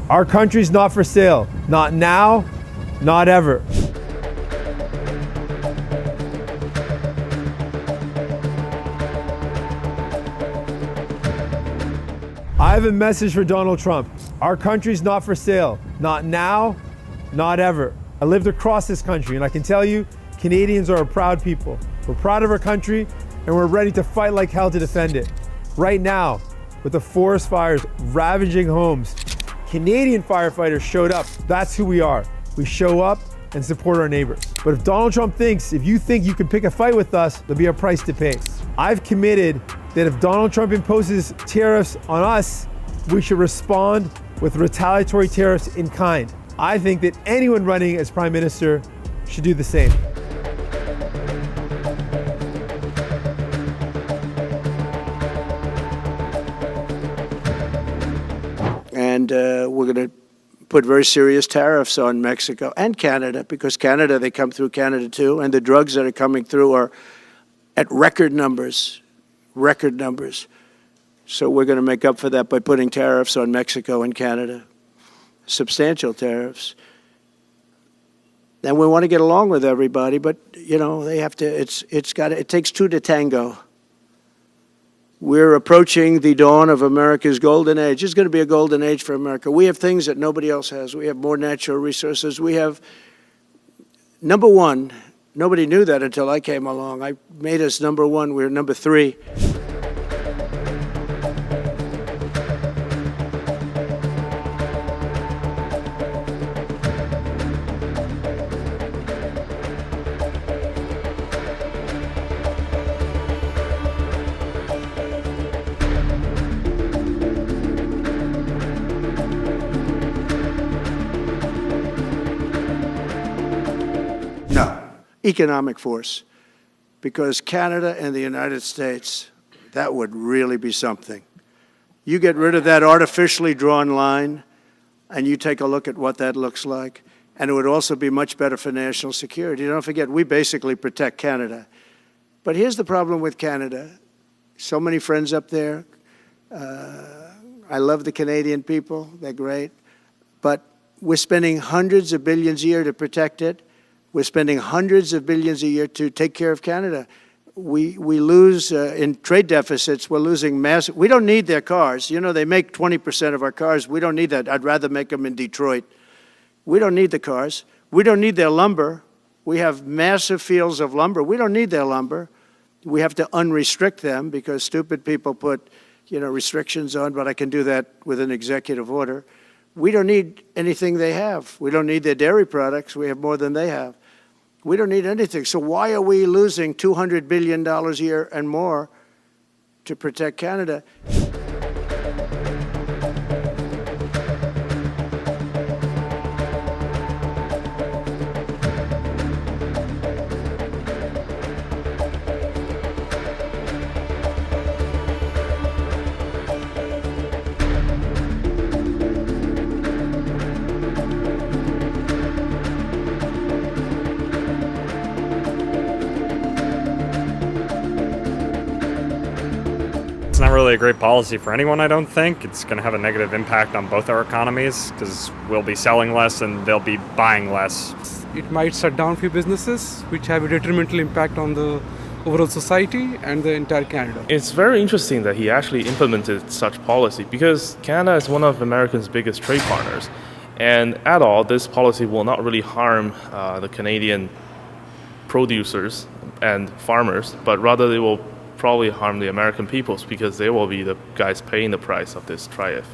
Our country's not for sale. Not now, not ever. I have a message for Donald Trump. Our country's not for sale. Not now, not ever. I lived across this country and I can tell you, Canadians are a proud people. We're proud of our country and we're ready to fight like hell to defend it. Right now, with the forest fires ravaging homes, Canadian firefighters showed up. That's who we are. We show up and support our neighbors. But if you think you can pick a fight with us, there'll be a price to pay. I've committed that if Donald Trump imposes tariffs on us, we should respond with retaliatory tariffs in kind. I think that anyone running as Prime Minister should do the same. And we're going to put very serious tariffs on Mexico and Canada, because Canada, they come through Canada too, and the drugs that are coming through are at record numbers. So we're going to make up for that by putting tariffs on Mexico and Canada, substantial tariffs. And we want to get along with everybody, but you know, they have to, it takes two to tango. We're approaching the dawn of America's golden age. It's going to be a golden age for America. We have things that nobody else has. We have more natural resources. We have, number one, nobody knew that until I came along. I made us number one. We're number three. No, economic force, because Canada and the United States, that would really be something. You get rid of that artificially drawn line, and you take a look at what that looks like, and it would also be much better for national security. Don't forget, we basically protect Canada. But here's the problem with Canada. So many friends up there. I love the Canadian people. They're great. But we're spending hundreds of billions a year to protect it. We're spending hundreds of billions a year to take care of Canada. We lose in trade deficits. We're losing massive. We don't need their cars. You know, they make 20% of our cars. We don't need that. I'd rather make them in Detroit. We don't need the cars. We don't need their lumber. We have massive fields of lumber. We don't need their lumber. We have to unrestrict them because stupid people put, you know, restrictions on, but I can do that with an executive order. We don't need anything they have. We don't need their dairy products. We have more than they have. We don't need anything. So why are we losing $200 billion a year and more to protect Canada? It's not really a great policy for anyone, I don't think. It's going to have a negative impact on both our economies because we'll be selling less and they'll be buying less. It might shut down few businesses, which have a detrimental impact on the overall society and the entire Canada. It's very interesting that he actually implemented such policy because Canada is one of America's biggest trade partners. And at all, this policy will not really harm the Canadian producers and farmers, but rather they will probably harm the American peoples because they will be the guys paying the price of this tariff.